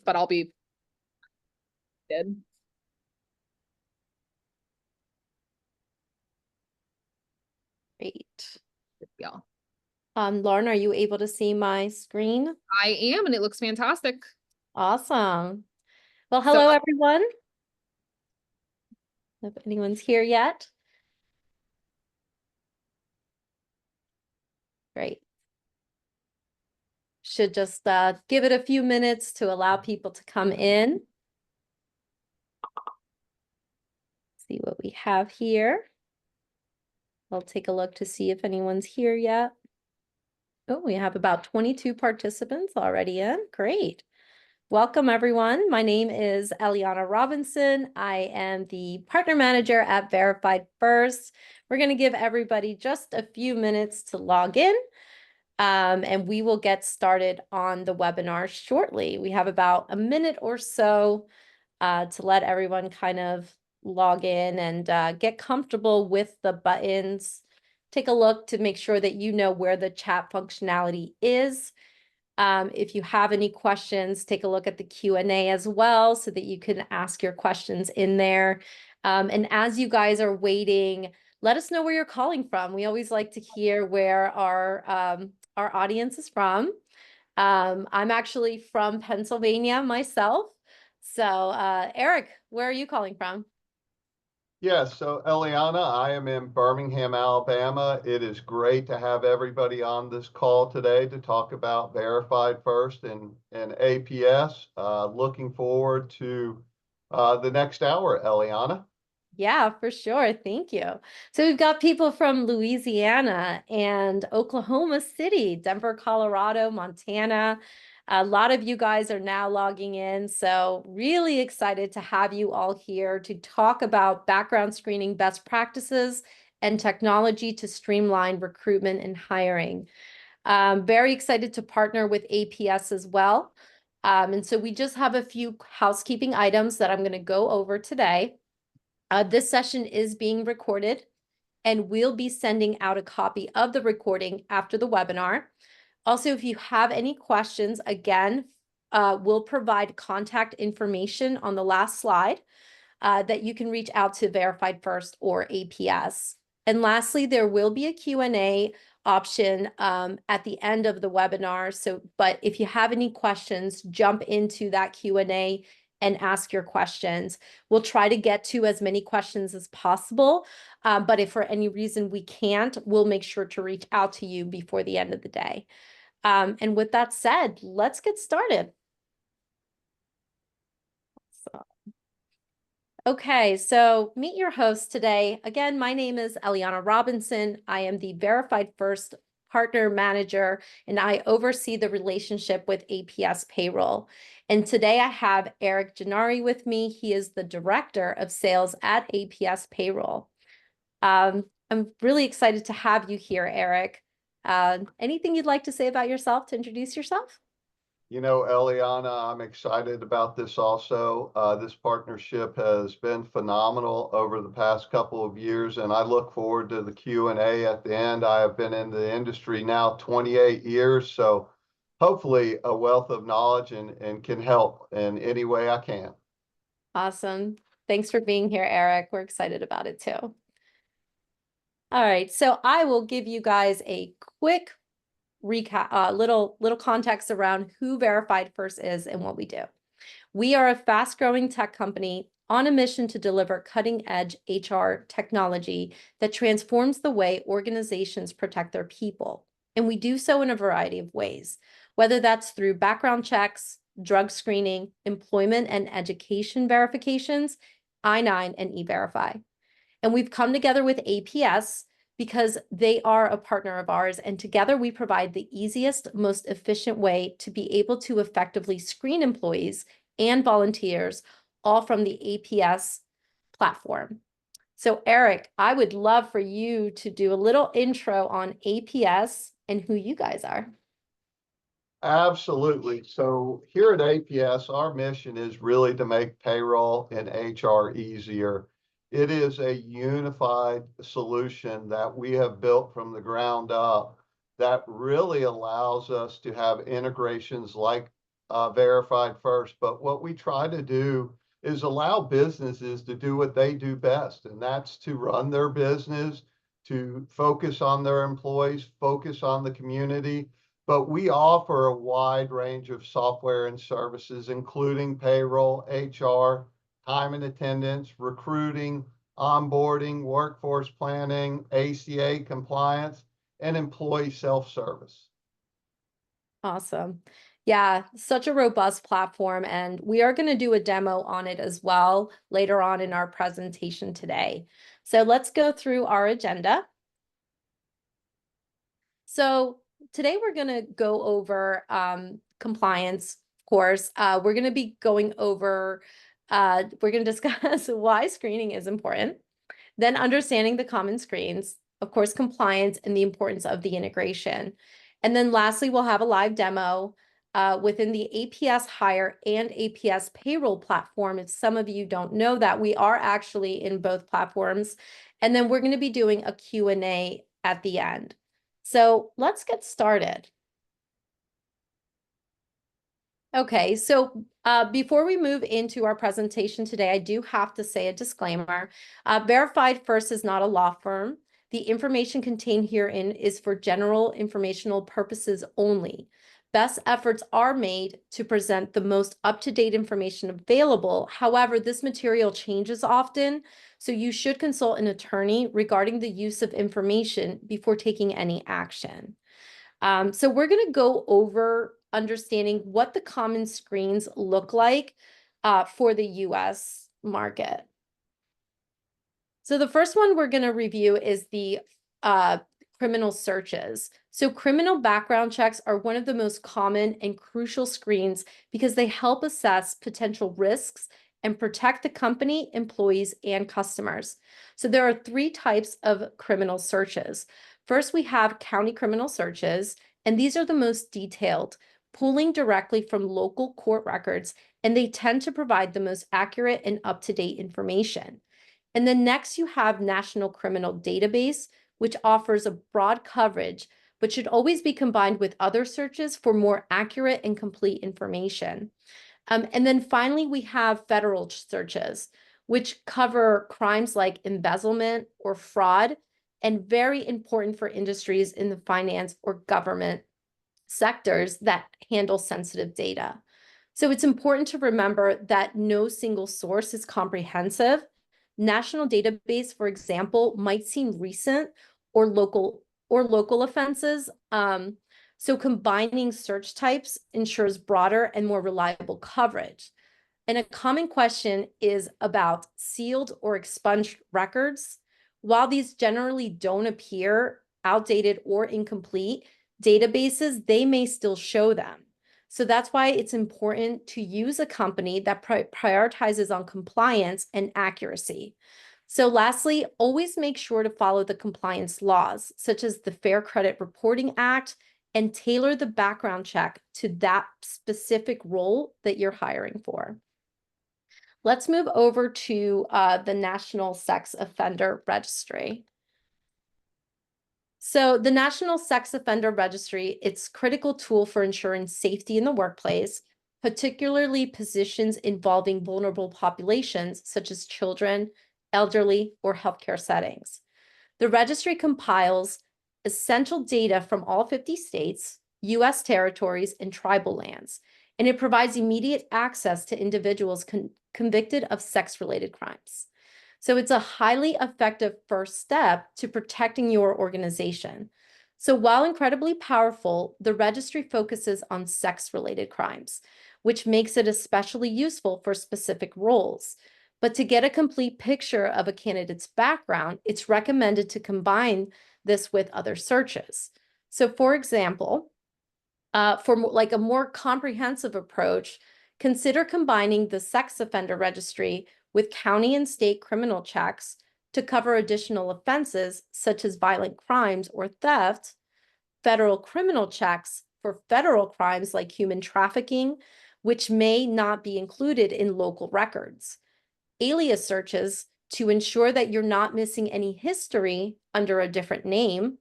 but I'll be good. Great. Yeah, Lauren, are you able to see my screen? I am, and it looks fantastic. Awesome. Well, hello, everyone. If anyone's here yet. Great. Should just give it a few minutes to allow people to come in. See what we have here. I'll take a look to see if anyone's here yet. Oh, we have about 22 participants already in. Great. Welcome, everyone. My name is Eliana Robinson. I am the partner manager at Verified First. We're going to give everybody just a few minutes to log in, and we will get started on the webinar shortly. We have about a minute or so to let everyone kind of log in and get comfortable with the buttons. Take a look to make sure that you know where the chat functionality is. If you have any questions, take a look at the Q&A as well so that you can ask your questions in there. And as you guys are waiting, let us know where you're calling from. We always like to hear where our audience is from. I'm actually from Pennsylvania myself. So Eric, where are you calling from? Yes, so Eliana, I am in Birmingham, Alabama. It is great to have everybody on this call today to talk about Verified First and APS. Looking forward to the next hour, Eliana. Yeah, for sure. Thank you. So we've got people from Louisiana and Oklahoma City, Denver, Colorado, Montana. A lot of you guys are now logging in. So really excited to have you all here to talk about background screening best practices and technology to streamline recruitment and hiring. Very excited to partner with APS as well. And so we just have a few housekeeping items that I'm going to go over today. This session is being recorded, and we'll be sending out a copy of the recording after the webinar. Also, if you have any questions, again, we'll provide contact information on the last slide that you can reach out to Verified First or APS. And lastly, there will be a Q&A option at the end of the webinar. But if you have any questions, jump into that Q&A and ask your questions. We'll try to get to as many questions as possible, but if for any reason we can't, we'll make sure to reach out to you before the end of the day. And with that said, let's get started. Okay, so meet your host today. Again, my name is Eliana Robinson. I am the Verified First partner manager, and I oversee the relationship with APS Payroll. And today I have Eric Gennari with me. He is the director of sales at APS Payroll. I'm really excited to have you here, Eric. Anything you'd like to say about yourself to introduce yourself? You know, Eliana, I'm excited about this also. This partnership has been phenomenal over the past couple of years, and I look forward to the Q&A at the end. I have been in the industry now 28 years, so hopefully a wealth of knowledge and can help in any way I can. Awesome. Thanks for being here, Eric. We're excited about it too. All right, so I will give you guys a quick recap, little context around who Verified First is and what we do. We are a fast-growing tech company on a mission to deliver cutting-edge HR technology that transforms the way organizations protect their people. And we do so in a variety of ways, whether that's through background checks, drug screening, employment and education verifications, I-9 and E-Verify. And we've come together with APS because they are a partner of ours, and together we provide the easiest, most efficient way to be able to effectively screen employees and volunteers, all from the APS platform. So Eric, I would love for you to do a little intro on APS and who you guys are. Absolutely. So here at APS, our mission is really to make payroll and HR easier. It is a unified solution that we have built from the ground up that really allows us to have integrations like verified first. But what we try to do is allow businesses to do what they do best, and that's to run their business, to focus on their employees, focus on the community. But we offer a wide range of software and services, including payroll, HR, time and attendance, recruiting, onboarding, workforce planning, ACA compliance, and employee self-service. Awesome. Yeah, such a robust platform, and we are going to do a demo on it as well later on in our presentation today. So let's go through our agenda. So today we're going to go over compliance, of course. We're going to be going over, we're going to discuss why screening is important, then understanding the common screens, of course, compliance and the importance of the integration. And then lastly, we'll have a live demo within the APS Hire and APS Payroll platform. If some of you don't know that, we are actually in both platforms. And then we're going to be doing a Q&A at the end. So let's get started. Okay, so before we move into our presentation today, I do have to say a disclaimer. Verified First is not a law firm. The information contained herein is for general informational purposes only. Best efforts are made to present the most up-to-date information available. However, this material changes often, so you should consult an attorney regarding the use of information before taking any action. So we're going to go over understanding what the common screens look like for the US market. So the first one we're going to review is the criminal searches. So criminal background checks are one of the most common and crucial screens because they help assess potential risks and protect the company, employees, and customers. So there are 3 types of criminal searches. First, we have county criminal searches, and these are the most detailed, pulling directly from local court records, and they tend to provide the most accurate and up-to-date information. And then next, you have National Criminal Database, which offers a broad coverage, but should always be combined with other searches for more accurate and complete information. And then finally, we have federal searches, which cover crimes like embezzlement or fraud, and very important for industries in the finance or government sectors that handle sensitive data. So it's important to remember that no single source is comprehensive. National database, for example, might seem recent or local offenses. So combining search types ensures broader and more reliable coverage. And a common question is about sealed or expunged records. While these generally don't appear outdated or incomplete, databases, they may still show them. So that's why it's important to use a company that prioritizes on compliance and accuracy. So lastly, always make sure to follow the compliance laws, such as the Fair Credit Reporting Act, and tailor the background check to that specific role that you're hiring for. Let's move over to the National Sex Offender Registry. So the National Sex Offender Registry, it's a critical tool for ensuring safety in the workplace, particularly positions involving vulnerable populations such as children, elderly, or healthcare settings. The registry compiles essential data from all 50 states, U.S. territories, and tribal lands, and it provides immediate access to individuals convicted of sex-related crimes. So it's a highly effective first step to protecting your organization. So while incredibly powerful, the registry focuses on sex-related crimes, which makes it especially useful for specific roles. But to get a complete picture of a candidate's background, it's recommended to combine this with other searches. So for example, for like a more comprehensive approach, consider combining the sex offender registry with county and state criminal checks to cover additional offenses such as violent crimes or theft, federal criminal checks for federal crimes like human trafficking, which may not be included in local records, alias searches to ensure that you're not missing any history under a different name,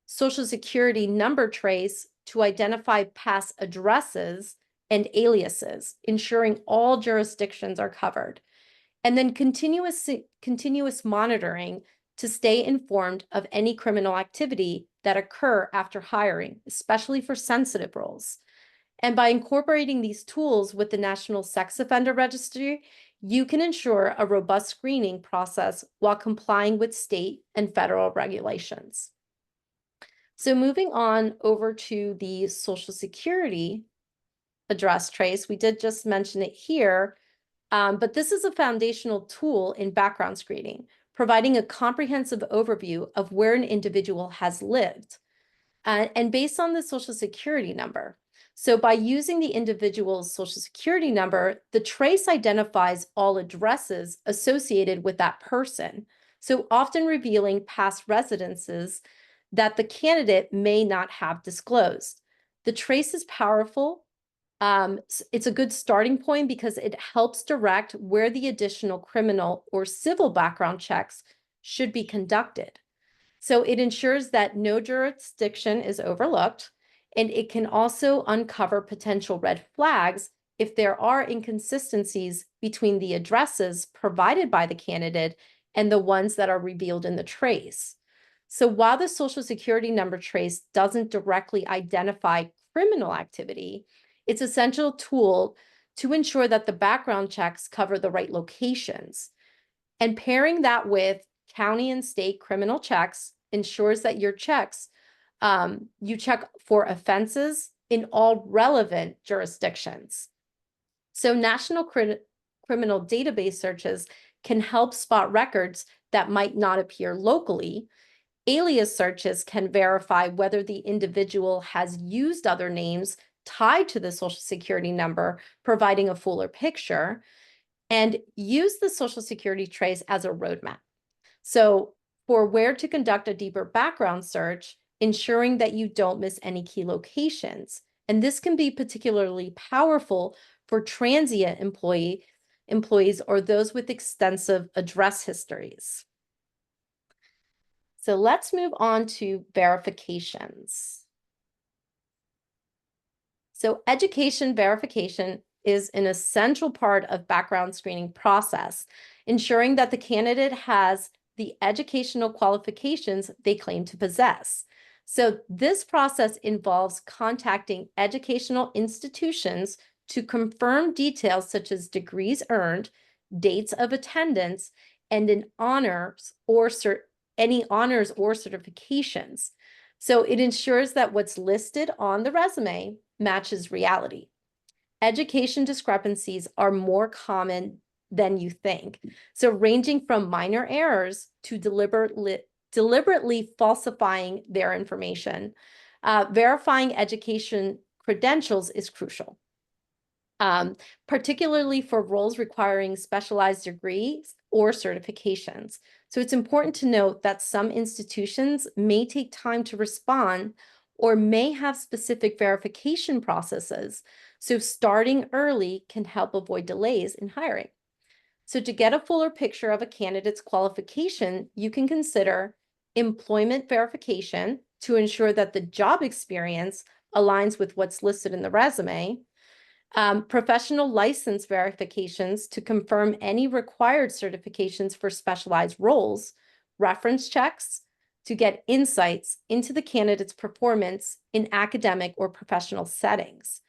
Social Security number trace to identify past addresses and aliases, ensuring all jurisdictions are covered. And then continuous monitoring to stay informed of any criminal activity that occur after hiring, especially for sensitive roles. And by incorporating these tools with the National Sex Offender Registry, you can ensure a robust screening process while complying with state and federal regulations. So moving on over to the Social Security address trace, we did just mention it here, but this is a foundational tool in background screening, providing a comprehensive overview of where an individual has lived, and based on the Social Security number. So by using the individual's Social Security number, the trace identifies all addresses associated with that person, so often revealing past residences that the candidate may not have disclosed. The trace is powerful. It's a good starting point because it helps direct where the additional criminal or civil background checks should be conducted. So it ensures that no jurisdiction is overlooked, and it can also uncover potential red flags if there are inconsistencies between the addresses provided by the candidate and the ones that are revealed in the trace. So while the Social Security number trace doesn't directly identify criminal activity, it's an essential tool to ensure that the background checks cover the right locations. And pairing that with county and state criminal checks ensures that your checks, you check for offenses in all relevant jurisdictions. So national criminal database searches can help spot records that might not appear locally. Alias searches can verify whether the individual has used other names tied to the Social Security number, providing a fuller picture, and use the Social Security trace as a roadmap. So for where to conduct a deeper background search, ensuring that you don't miss any key locations. And this can be particularly powerful for transient employees or those with extensive address histories. So let's move on to verifications. So education verification is an essential part of background screening process, ensuring that the candidate has the educational qualifications they claim to possess. So this process involves contacting educational institutions to confirm details such as degrees earned, dates of attendance, and any honors or certifications. So it ensures that what's listed on the resume matches reality. Education discrepancies are more common than you think, so ranging from minor errors to deliberately falsifying their information. Verifying education credentials is crucial, particularly for roles requiring specialized degrees or certifications. So it's important to note that some institutions may take time to respond or may have specific verification processes. So starting early can help avoid delays in hiring. So to get a fuller picture of a candidate's qualification, you can consider employment verification to ensure that the job experience aligns with what's listed in the resume, professional license verifications to confirm any required certifications for specialized roles, reference checks to get insights into the candidate's performance in academic or professional settings.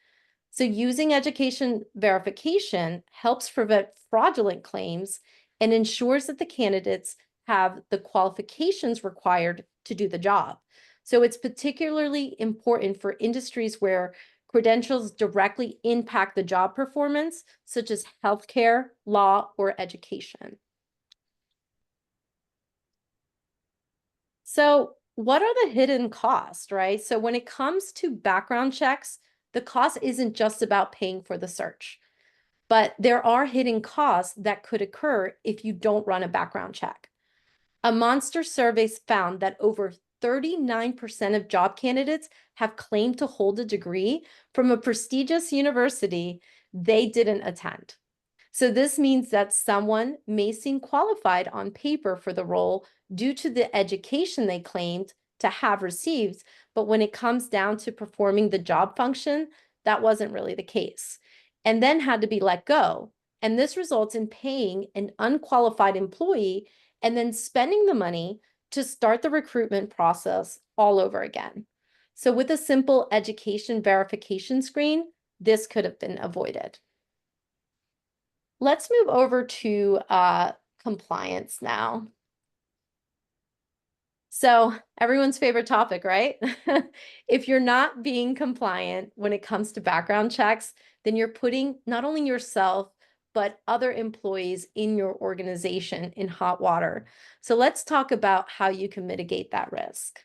So using education verification helps prevent fraudulent claims and ensures that the candidates have the qualifications required to do the job. So it's particularly important for industries where credentials directly impact the job performance, such as healthcare, law, or education. So what are the hidden costs, right? So when it comes to background checks, the cost isn't just about paying for the search, but there are hidden costs that could occur if you don't run a background check. A Monster survey found that over 39% of job candidates have claimed to hold a degree from a prestigious university they didn't attend. So this means that someone may seem qualified on paper for the role due to the education they claimed to have received, but when it comes down to performing the job function, that wasn't really the case, and then had to be let go. And this results in paying an unqualified employee and then spending the money to start the recruitment process all over again. So with a simple education verification screen, this could have been avoided. Let's move over to compliance now. So everyone's favorite topic, right? If you're not being compliant when it comes to background checks, then you're putting not only yourself, but other employees in your organization in hot water. So let's talk about how you can mitigate that risk.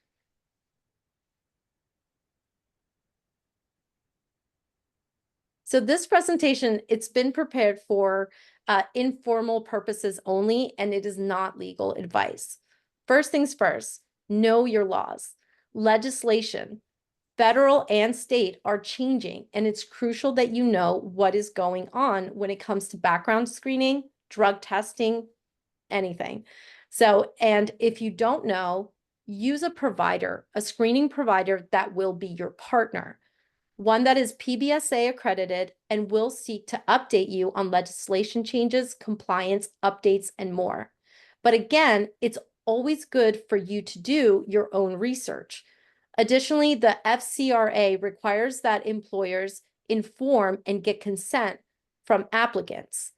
So this presentation, it's been prepared for informal purposes only, and it is not legal advice. First things first, know your laws. Legislation, federal and state, are changing, and it's crucial that you know what is going on when it comes to background screening, drug testing, anything. So, and if you don't know, use a provider, a screening provider that will be your partner, one that is PBSA accredited and will seek to update you on legislation changes, compliance, updates, and more. But again, it's always good for you to do your own research. Additionally, the FCRA requires that employers inform and get consent from applicants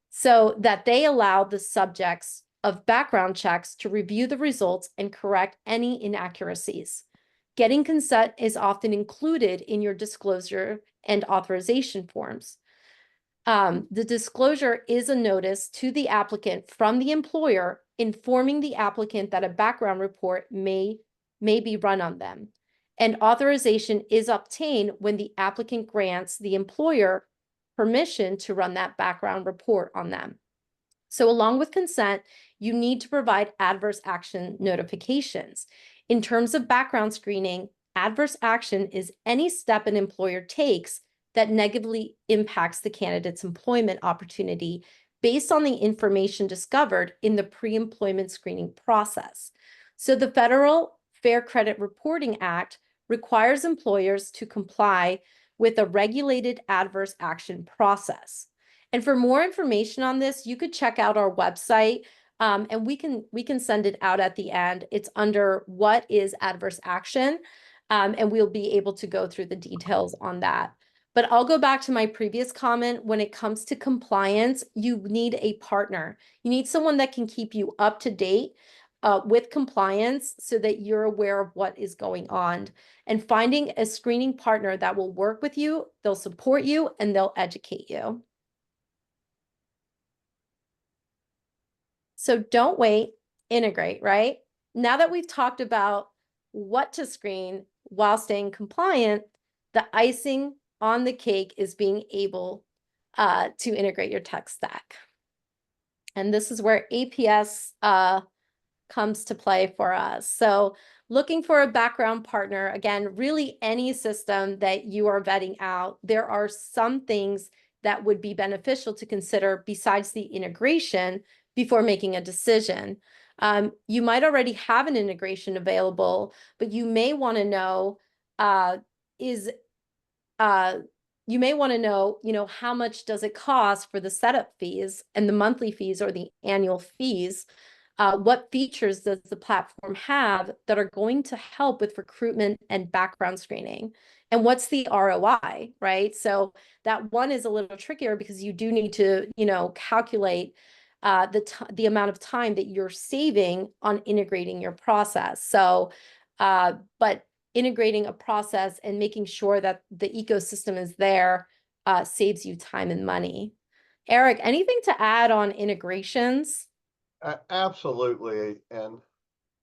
so that they allow the subjects of background checks to review the results and correct any inaccuracies. Getting consent is often included in your disclosure and authorization forms. The disclosure is a notice to the applicant from the employer informing the applicant that a background report may be run on them. And authorization is obtained when the applicant grants the employer permission to run that background report on them. So along with consent, you need to provide adverse action notifications. In terms of background screening, adverse action is any step an employer takes that negatively impacts the candidate's employment opportunity based on the information discovered in the pre-employment screening process. So the Federal Fair Credit Reporting Act requires employers to comply with a regulated adverse action process. And for more information on this, you could check out our website, and we can send it out at the end. It's under what is adverse action, and we'll be able to go through the details on that. But I'll go back to my previous comment. When it comes to compliance, you need a partner. You need someone that can keep you up to date with compliance so that you're aware of what is going on. And finding a screening partner that will work with you, they'll support you, and they'll educate you. So don't wait, integrate, right? Now that we've talked about what to screen while staying compliant, the icing on the cake is being able to integrate your tech stack. And this is where APS comes to play for us. So looking for a background partner, again, really any system that you are vetting out, there are some things that would be beneficial to consider besides the integration before making a decision. You might already have an integration available, but you may want to know, how much does it cost for the setup fees and the monthly fees or the annual fees? What features does the platform have that are going to help with recruitment and background screening? And what's the ROI, right? So that one is a little trickier because you do need to, calculate the amount of time that you're saving on integrating your process. So, but integrating a process and making sure that the ecosystem is there saves you time and money. Eric, anything to add on integrations? Absolutely. And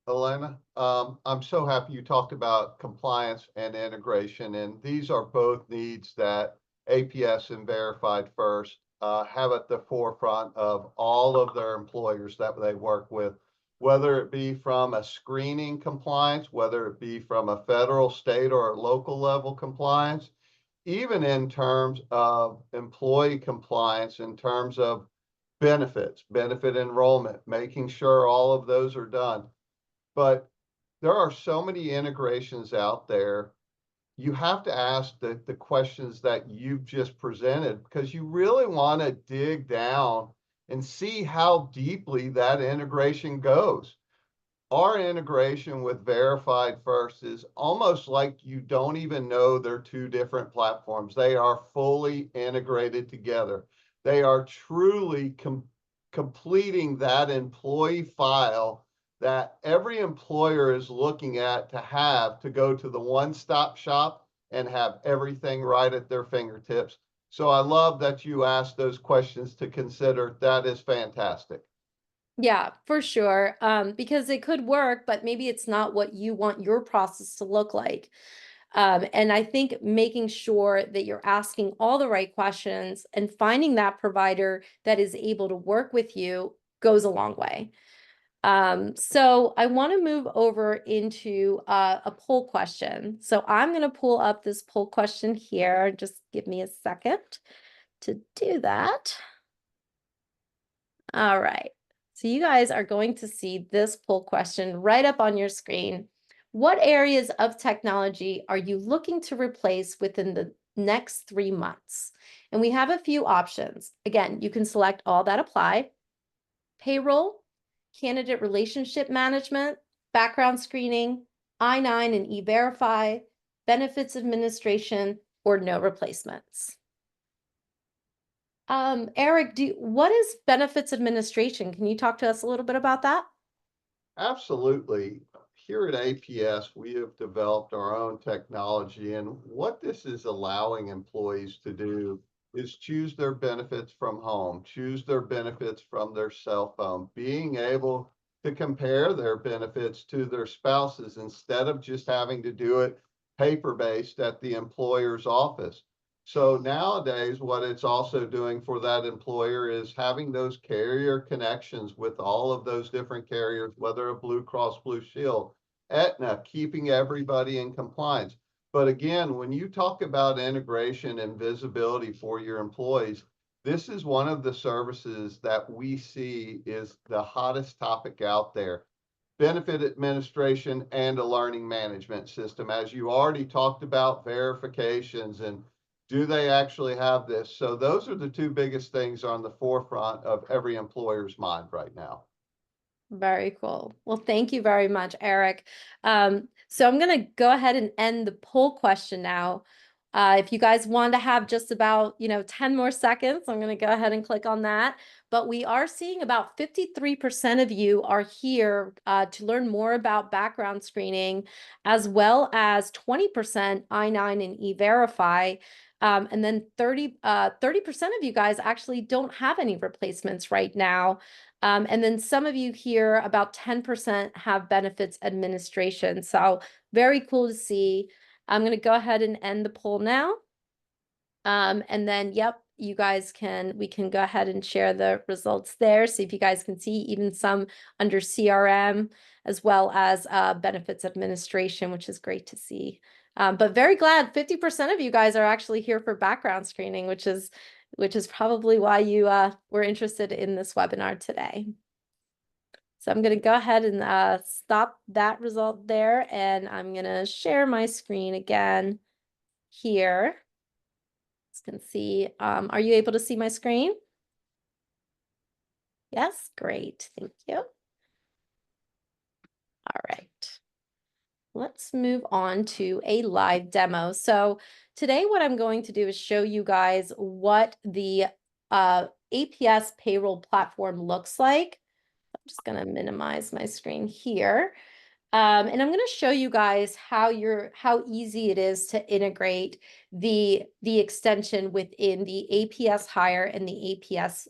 Elena, I'm so happy you talked about compliance and integration, and these are both needs that APS and Verified First have at the forefront of all of their employers that they work with, whether it be from a screening compliance, whether it be from a federal, state, or local level compliance, even in terms of employee compliance, in terms of benefits, benefit enrollment, making sure all of those are done. But there are so many integrations out there. you have to ask the questions that you've just presented, because you really want to dig down and see how deeply that integration goes. Our integration with Verified First is almost like you don't even know they're two different platforms. They are fully integrated together. They are truly completing that employee file that every employer is looking at to have to go to the one-stop shop and have everything right at their fingertips. So I love that you asked those questions to consider. That is fantastic. Yeah, for sure. Because it could work, but maybe it's not what you want your process to look like. And I think making sure that you're asking all the right questions and finding that provider that is able to work with you goes a long way. So I want to move over into a poll question. So I'm going to pull up this poll question here. Just give me a second to do that. All right. So you guys are going to see this poll question right up on your screen. What areas of technology are you looking to replace within the next 3 months? And we have a few options. Again, you can select all that apply: payroll, candidate relationship management, background screening, I-9 and E-Verify, benefits administration, or no replacements. Eric, what is benefits administration? Can you talk to us a little bit about that? Absolutely. Here at APS, we have developed our own technology, and what this is allowing employees to do is choose their benefits from home, choose their benefits from their cell phone, being able to compare their benefits to their spouses instead of just having to do it paper-based at the employer's office. So nowadays, what it's also doing for that employer is having those carrier connections with all of those different carriers, whether a Blue Cross Blue Shield, Aetna, keeping everybody in compliance. But again, when you talk about integration and visibility for your employees, this is one of the services that we see is the hottest topic out there. Benefit administration and a learning management system. As you already talked about, verifications and do they actually have this? So those are the two biggest things on the forefront of every employer's mind right now. Very cool. Well, thank you very much, Eric. So I'm going to go ahead and end the poll question now. If you guys want to have just about, 10 more seconds, I'm going to go ahead and click on that. But we are seeing about 53% of you are here to learn more about background screening, as well as 20% I-9 and E-Verify. And then 30% of you guys actually don't have any replacements right now. And then some of you here, about 10% have benefits administration. So very cool to see. I'm going to go ahead and end the poll now. And then, yep, we can go ahead and share the results there. So if you guys can see even some under CRM, as well as benefits administration, which is great to see. But very glad 50% of you guys are actually here for background screening, which is probably why you were interested in this webinar today. So I'm going to go ahead and stop that result there, and I'm going to share my screen again here. You can see, are you able to see my screen? Yes, great, thank you. All right. Let's move on to a live demo. So today what I'm going to do is show you guys what the APS Payroll platform looks like. I'm just going to minimize my screen here. And I'm going to show you guys how easy it is to integrate the extension within the APS Hire and the APS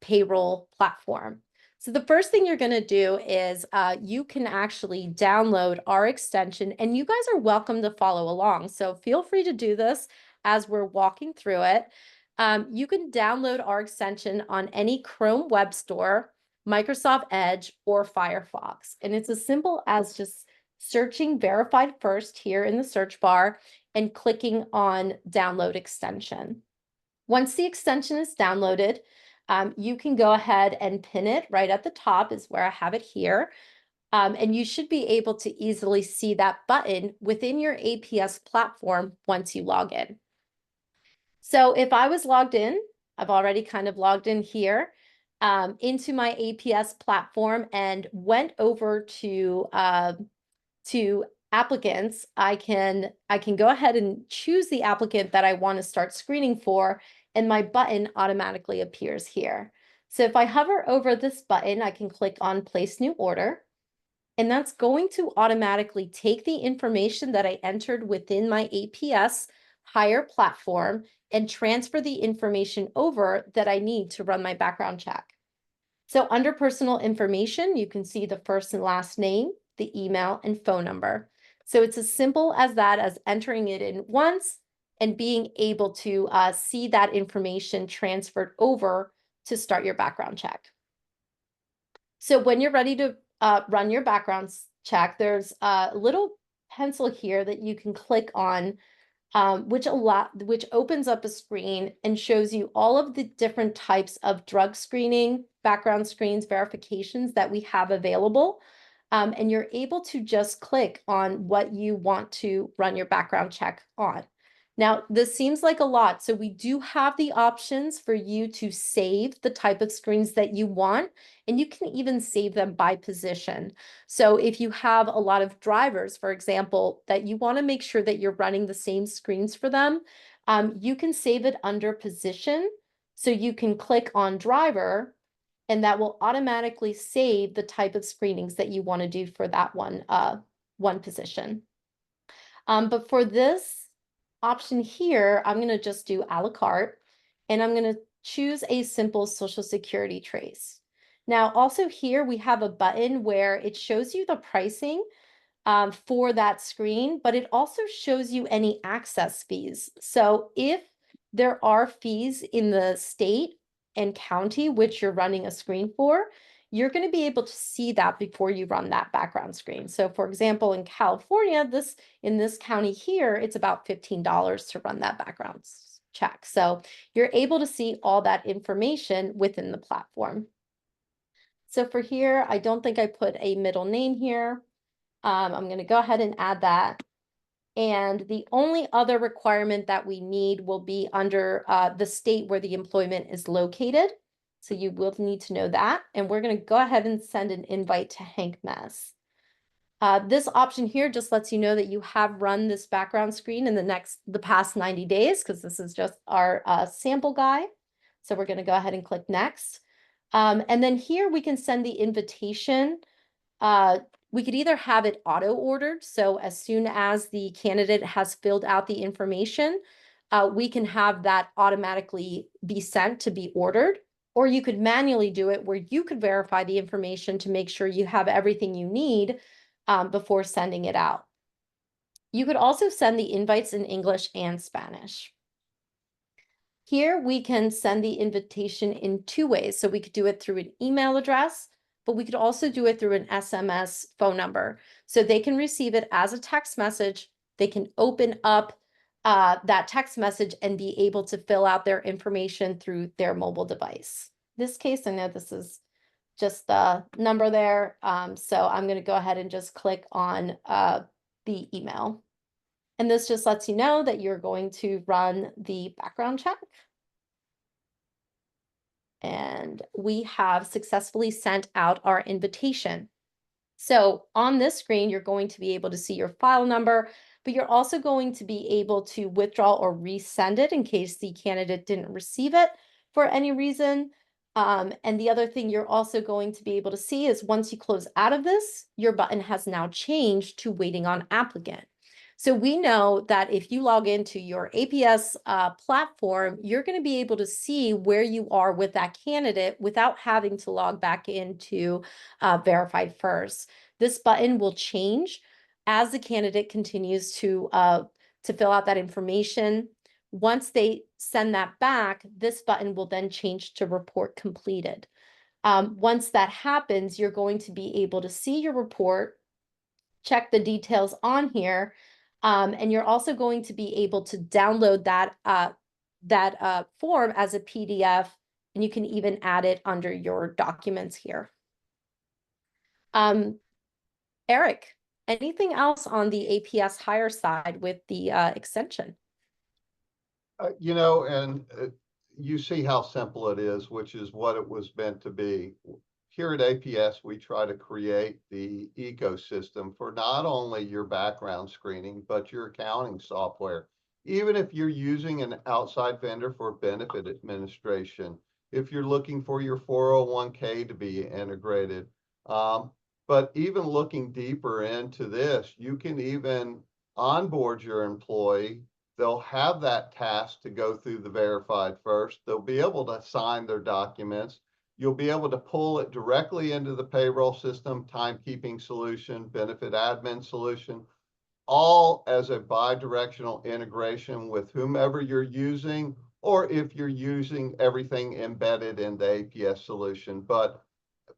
Payroll platform. So the first thing you're going to do is you can actually download our extension, and you guys are welcome to follow along. So feel free to do this as we're walking through it. You can download our extension on any Chrome web store, Microsoft Edge, or Firefox. And it's as simple as just searching Verified First here in the search bar and clicking on Download Extension. Once the extension is downloaded, you can go ahead and pin it right at the top is where I have it here. And you should be able to easily see that button within your APS platform once you log in. So if I was logged in, I've already kind of logged in here into my APS platform and went over to applicants. I can go ahead and choose the applicant that I want to start screening for, and my button automatically appears here. So if I hover over this button, I can click on Place New Order, and that's going to automatically take the information that I entered within my APS Hire platform and transfer the information over that I need to run my background check. So under personal information, you can see the first and last name, the email, and phone number. So it's as simple as that, as entering it in once and being able to see that information transferred over to start your background check. So when you're ready to run your background check, there's a little pencil here that you can click on, which opens up a screen and shows you all of the different types of drug screening, background screens, verifications that we have available. And you're able to just click on what you want to run your background check on. Now, this seems like a lot, so we do have the options for you to save the type of screens that you want, and you can even save them by position. So if you have a lot of drivers, for example, that you want to make sure that you're running the same screens for them, you can save it under position. So you can click on driver, and that will automatically save the type of screenings that you want to do for that one position. But for this option here, I'm going to just do a la carte, and I'm going to choose a simple Social Security trace. Now, also here, we have a button where it shows you the pricing for that screen, but it also shows you any access fees. So if there are fees in the state and county which you're running a screen for, you're going to be able to see that before you run that background screen. So for example, in California, in this county here, it's about $15 to run that background check. So you're able to see all that information within the platform. So for here, I don't think I put a middle name here. I'm going to go ahead and add that. And the only other requirement that we need will be under the state where the employment is located. So you will need to know that. And we're going to go ahead and send an invite to Hank Mess. This option here just lets you know that you have run this background screen in the past 90 days, because this is just our sample guy. So we're going to go ahead and click next. And then here we can send the invitation. We could either have it auto ordered. So as soon as the candidate has filled out the information, we can have that automatically be sent to be ordered. Or you could manually do it where you could verify the information to make sure you have everything you need before sending it out. You could also send the invites in English and Spanish. Here we can send the invitation in two ways. So we could do it through an email address, but we could also do it through an SMS phone number. So they can receive it as a text message. They can open up that text message and be able to fill out their information through their mobile device. In this case, I know this is just the number there. So I'm going to go ahead and just click on the email. And this just lets you know that you're going to run the background check. And we have successfully sent out our invitation. So on this screen, you're going to be able to see your file number, but you're also going to be able to withdraw or resend it in case the candidate didn't receive it for any reason. And the other thing you're also going to be able to see is once you close out of this, your button has now changed to waiting on applicant. So we know that if you log into your APS platform, you're going to be able to see where you are with that candidate without having to log back into verified first. This button will change as the candidate continues to fill out that information. Once they send that back, this button will then change to report completed. Once that happens, you're going to be able to see your report, check the details on here, and you're also going to be able to download that form as a PDF, and you can even add it under your documents here. Eric, anything else on the APS hire side with the extension? You know, and you see how simple it is, which is what it was meant to be. Here at APS, we try to create the ecosystem for not only your background screening, but your accounting software. Even if you're using an outside vendor for benefit administration, if you're looking for your 401k to be integrated, but even looking deeper into this, you can even onboard your employee. They'll have that task to go through the verified first. They'll be able to sign their documents. You'll be able to pull it directly into the payroll system, timekeeping solution, benefit admin solution, all as a bi-directional integration with whomever you're using, or if you're using everything embedded in the APS solution. But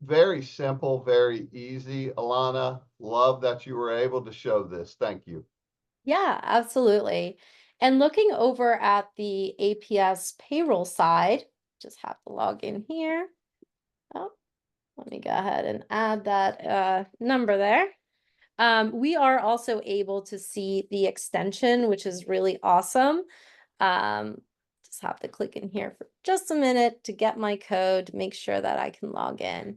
very simple, very easy. Alana, love that you were able to show this. Thank you. Yeah, absolutely. And looking over at the APS payroll side, just have to log in here. Oh, let me go ahead and add that number there. We are also able to see the extension, which is really awesome. Just have to click in here for just a minute to get my code, make sure that I can log in.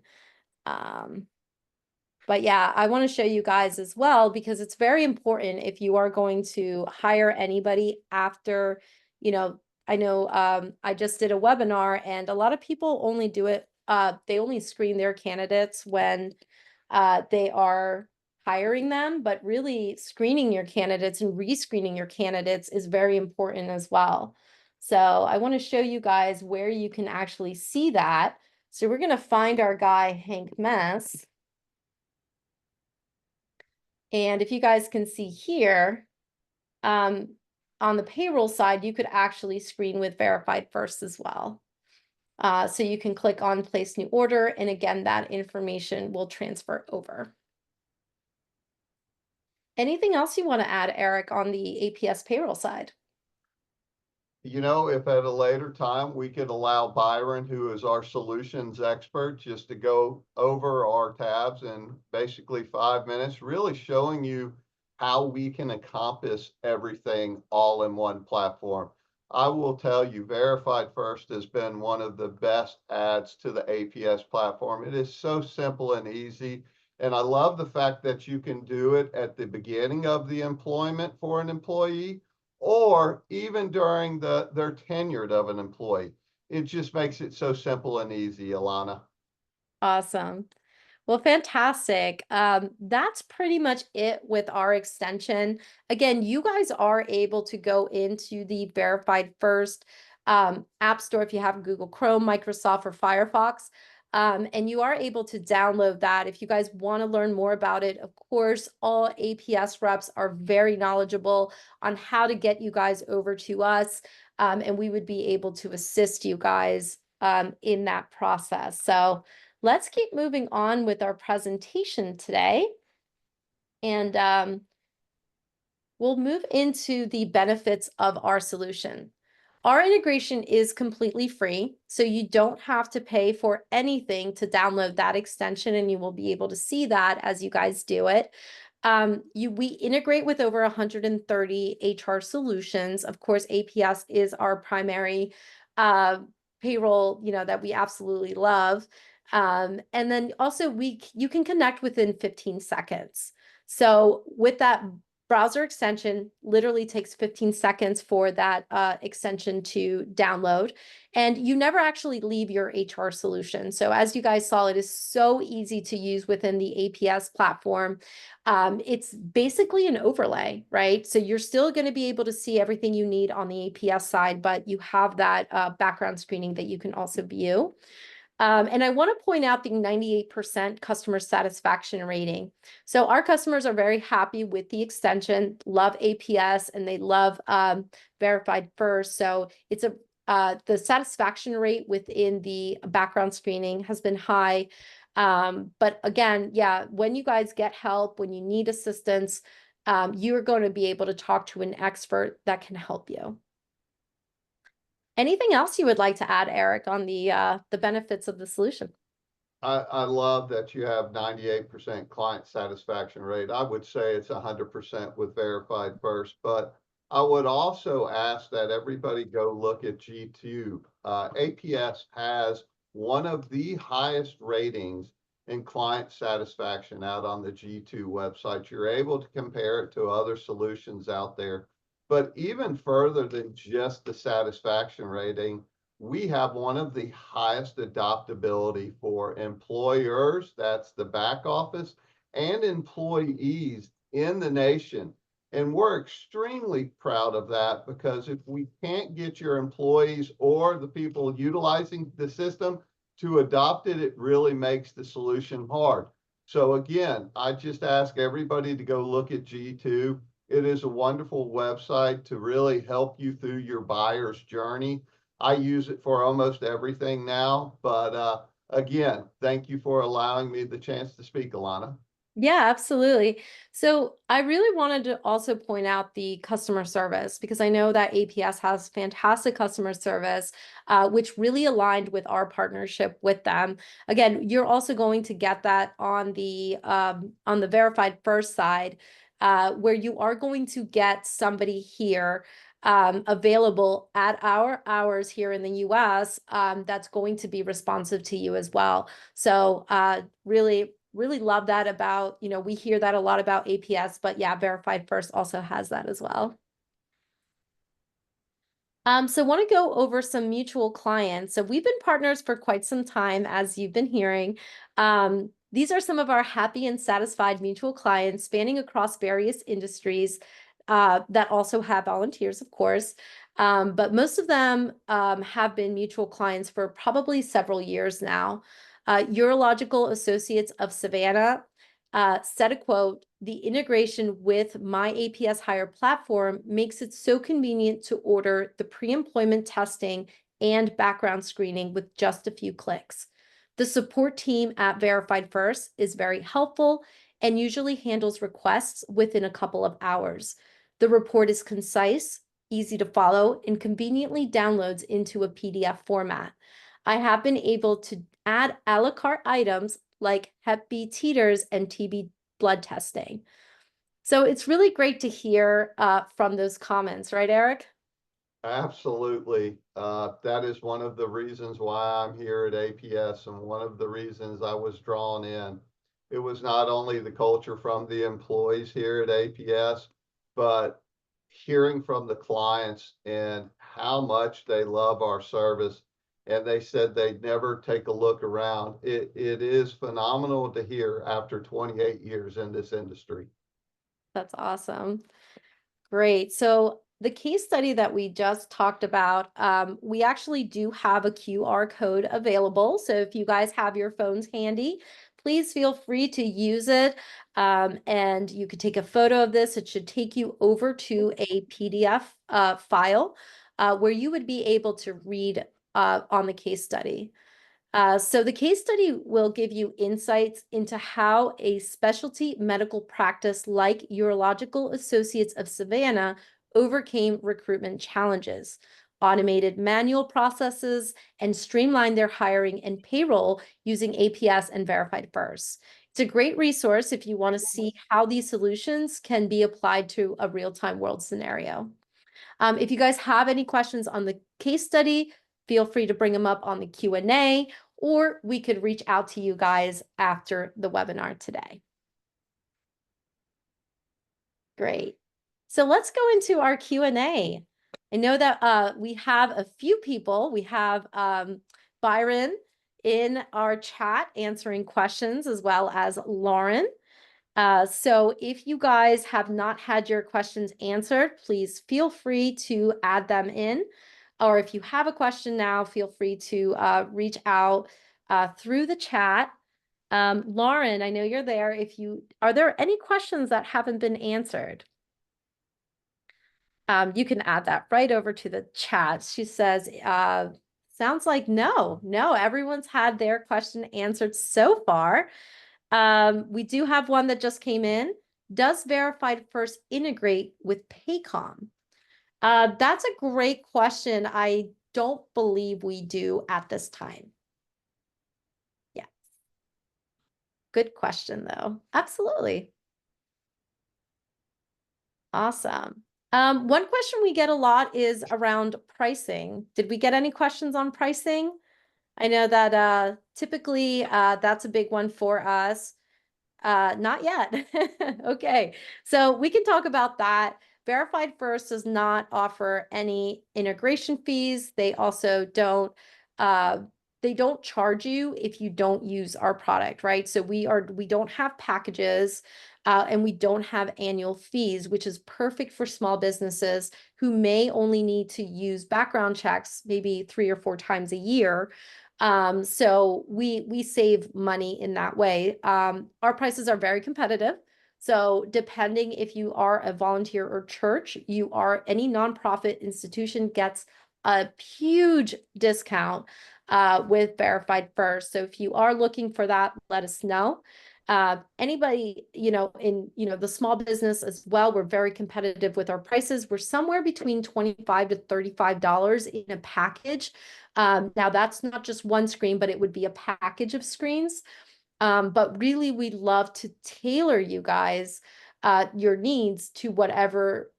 But yeah, I want to show you guys as well, because it's very important if you are going to hire anybody after, I know I just did a webinar and a lot of people only do it, they only screen their candidates when they are hiring them, but really screening your candidates and rescreening your candidates is very important as well. So I want to show you guys where you can actually see that. So we're going to find our guy, Hank Mess. And if you guys can see here, on the payroll side, you could actually screen with verified first as well. So you can click on place new order. And again, that information will transfer over. Anything else you want to add, Eric, on the APS payroll side? You know, if at a later time we could allow Byron, who is our solutions expert, just to go over our tabs in basically 5 minutes, really showing you how we can encompass everything all in one platform. I will tell you, Verified First has been one of the best adds to the APS platform. It is so simple and easy. And I love the fact that you can do it at the beginning of the employment for an employee, or even during their tenured of an employee. It just makes it so simple and easy, Alana. Awesome. Well, fantastic. That's pretty much it with our extension. Again, you guys are able to go into the Verified First App Store if you have Google Chrome, Microsoft, or Firefox. And you are able to download that. If you guys want to learn more about it, of course, all APS reps are very knowledgeable on how to get you guys over to us. And we would be able to assist you guys in that process. So let's keep moving on with our presentation today. And we'll move into the benefits of our solution. Our integration is completely free, so you don't have to pay for anything to download that extension, and you will be able to see that as you guys do it. We integrate with over 130 HR solutions. Of course, APS is our primary payroll, that we absolutely love. And then also you can connect within 15 seconds. So with that browser extension, literally takes 15 seconds for that extension to download, and you never actually leave your HR solution. So as you guys saw, it is so easy to use within the APS platform. It's basically an overlay, right? So you're still going to be able to see everything you need on the APS side, but you have that background screening that you can also view. And I want to point out the 98% customer satisfaction rating. So our customers are very happy with the extension, love APS, and they love Verified First. So it's the satisfaction rate within the background screening has been high. But again, yeah, when you guys get help, when you need assistance, you're going to be able to talk to an expert that can help you. Anything else you would like to add, Eric, on the benefits of the solution? I love that you have 98% client satisfaction rate. I would say it's 100% with Verified First, but I would also ask that everybody go look at G2. APS has one of the highest ratings in client satisfaction out on the G2 website. You're able to compare it to other solutions out there. But even further than just the satisfaction rating, we have one of the highest adoptability for employers, that's the back office, and employees in the nation. And we're extremely proud of that, because if we can't get your employees or the people utilizing the system to adopt it, it really makes the solution hard. So again, I just ask everybody to go look at G2. It is a wonderful website to really help you through your buyer's journey. I use it for almost everything now, but again, thank you for allowing me the chance to speak, Alana. Yeah, absolutely. So I really wanted to also point out the customer service, because I know that APS has fantastic customer service, which really aligned with our partnership with them. Again, you're also going to get that on the Verified First side, where you are going to get somebody here available at our hours here in the US, that's going to be responsive to you as well. So really love that about, we hear that a lot about APS, but yeah, Verified First also has that as well. So want to go over some mutual clients. So we've been partners for quite some time, as you've been hearing. These are some of our happy and satisfied mutual clients spanning across various industries that also have volunteers, of course. But most of them have been mutual clients for probably several years now. Urological Associates of Savannah said a quote, "The integration with my APS Hire platform makes it so convenient to order the pre-employment testing and background screening with just a few clicks. The support team at Verified First is very helpful and usually handles requests within a couple of hours. The report is concise, easy to follow, and conveniently downloads into a PDF format. I have been able to add a la carte items like Hep B titers and TB blood testing." So it's really great to hear from those comments, right, Eric? Absolutely. That is one of the reasons why I'm here at APS, and one of the reasons I was drawn in. It was not only the culture from the employees here at APS, but hearing from the clients and how much they love our service. And they said they'd never take a look around. It is phenomenal to hear after 28 years in this industry. That's awesome. Great. So the case study that we just talked about, we actually do have a QR code available. So if you guys have your phones handy, please feel free to use it. And you could take a photo of this. It should take you over to a PDF file where you would be able to read on the case study. So the case study will give you insights into how a specialty medical practice like Urological Associates of Savannah overcame recruitment challenges, automated manual processes, and streamlined their hiring and payroll using APS and Verified First. It's a great resource if you want to see how these solutions can be applied to a real-time world scenario. If you guys have any questions on the case study, feel free to bring them up on the Q&A, or we could reach out to you guys after the webinar today. Great. So let's go into our Q&A. I know that we have a few people. We have Byron in our chat answering questions, as well as Lauren. So if you guys have not had your questions answered, please feel free to add them in. Or if you have a question now, feel free to reach out through the chat. Lauren, I know you're there. Are there any questions that haven't been answered? You can add that right over to the chat. She says, sounds like no, everyone's had their question answered so far. We do have one that just came in. Does Verified First integrate with Paycom? That's a great question. I don't believe we do at this time. Yeah. Good question, though. Absolutely. Awesome. One question we get a lot is around pricing. Did we get any questions on pricing? I know that typically that's a big one for us. Not yet. Okay, so we can talk about that. Verified First does not offer any integration fees. They also don't charge you if you don't use our product, right? So we don't have packages and we don't have annual fees, which is perfect for small businesses who may only need to use background checks maybe 3 or 4 times a year. So we save money in that way. Our prices are very competitive. So depending if you are a volunteer or church, any nonprofit institution gets a huge discount with Verified First. So if you are looking for that, let us know. Anybody, in, the small business as well, we're very competitive with our prices. We're somewhere between $25 to $35 in a package. Now that's not just one screen, but it would be a package of screens. But really, we'd love to tailor you guys your needs to whatever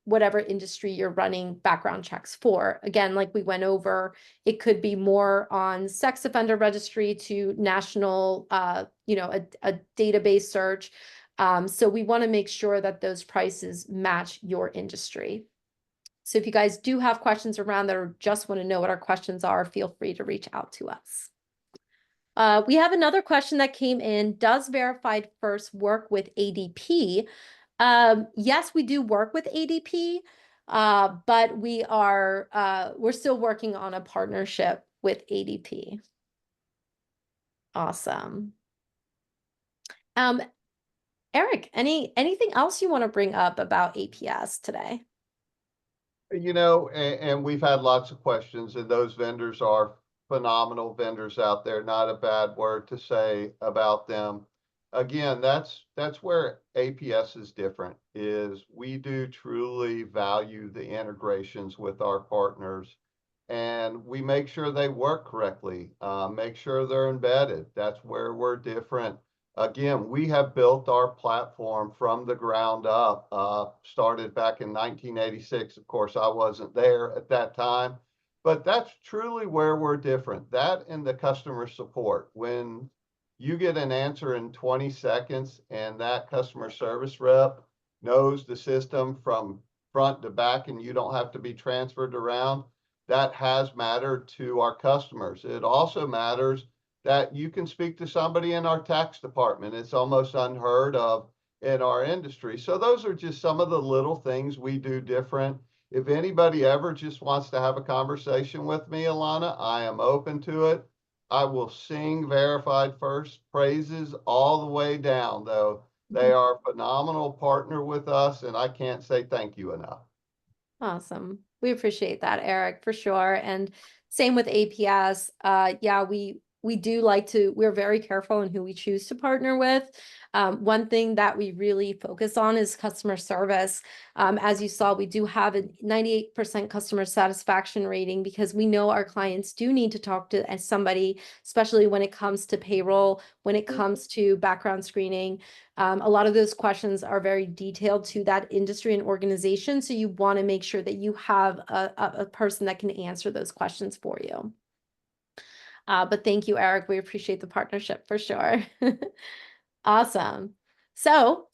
industry you're running background checks for. Again, like we went over, it could be more on sex offender registry to national, a database search. So we want to make sure that those prices match your industry. So if you guys do have questions around that or just want to know what our questions are, feel free to reach out to us. We have another question that came in. Does Verified First work with ADP? Yes, we do work with ADP, but we're still working on a partnership with ADP. Awesome. Eric, anything else you want to bring up about APS today? And we've had lots of questions, and those vendors are phenomenal vendors out there. Not a bad word to say about them. Again, that's where APS is different, is we do truly value the integrations with our partners, and we make sure they work correctly, make sure they're embedded. That's where we're different. Again, we have built our platform from the ground up, started back in 1986. Of course, I wasn't there at that time, but that's truly where we're different. That and the customer support. When you get an answer in 20 seconds and that customer service rep knows the system from front to back and you don't have to be transferred around, that has mattered to our customers. It also matters that you can speak to somebody in our tax department. It's almost unheard of in our industry. So those are just some of the little things we do different. If anybody ever just wants to have a conversation with me, Alana, I am open to it. I will sing Verified First praises all the way down, though. They are a phenomenal partner with us, and I can't say thank you enough. Awesome. We appreciate that, Eric, for sure. And same with APS. Yeah, we do like to, we're very careful in who we choose to partner with. One thing that we really focus on is customer service. As you saw, we do have a 98% customer satisfaction rating because we know our clients do need to talk to somebody, especially when it comes to payroll, when it comes to background screening. A lot of those questions are very detailed to that industry and organization. So you want to make sure that you have a person that can answer those questions for you. But thank you, Eric. We appreciate the partnership for sure. Awesome. So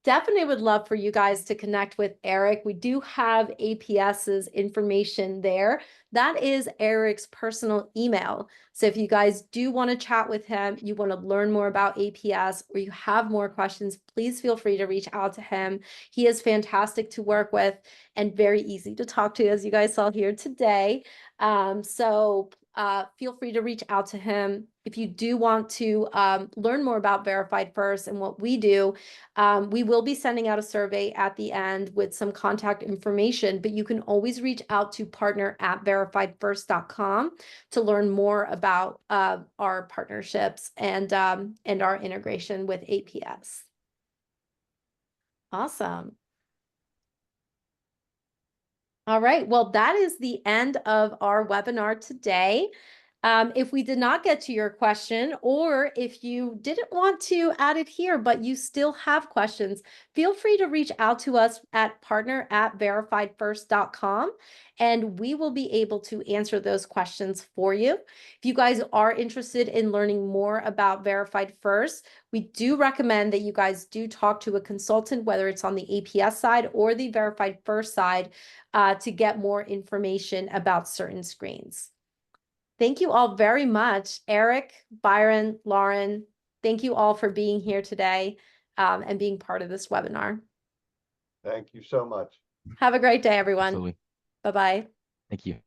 definitely would love for you guys to connect with Eric. We do have APS's information there. That is Eric's personal email. So if you guys do want to chat with him, you want to learn more about APS, or you have more questions, please feel free to reach out to him. He is fantastic to work with and very easy to talk to, as you guys saw here today. Feel free to reach out to him. If you do want to learn more about Verified First and what we do, we will be sending out a survey at the end with some contact information, but you can always reach out to partner@verifiedfirst.com to learn more about our partnerships and our integration with APS. Awesome. All right, well, that is the end of our webinar today. If we did not get to your question, or if you didn't want to add it here, but you still have questions, feel free to reach out to us at partner@verifiedfirst.com, and we will be able to answer those questions for you. If you guys are interested in learning more about Verified First, we do recommend that you guys do talk to a consultant, whether it's on the APS side or the Verified First side, to get more information about certain screens. Thank you all very much. Eric, Byron, Lauren, thank you all for being here today and being part of this webinar. Thank you so much. Have a great day, everyone. Absolutely. Bye-bye. Thank you.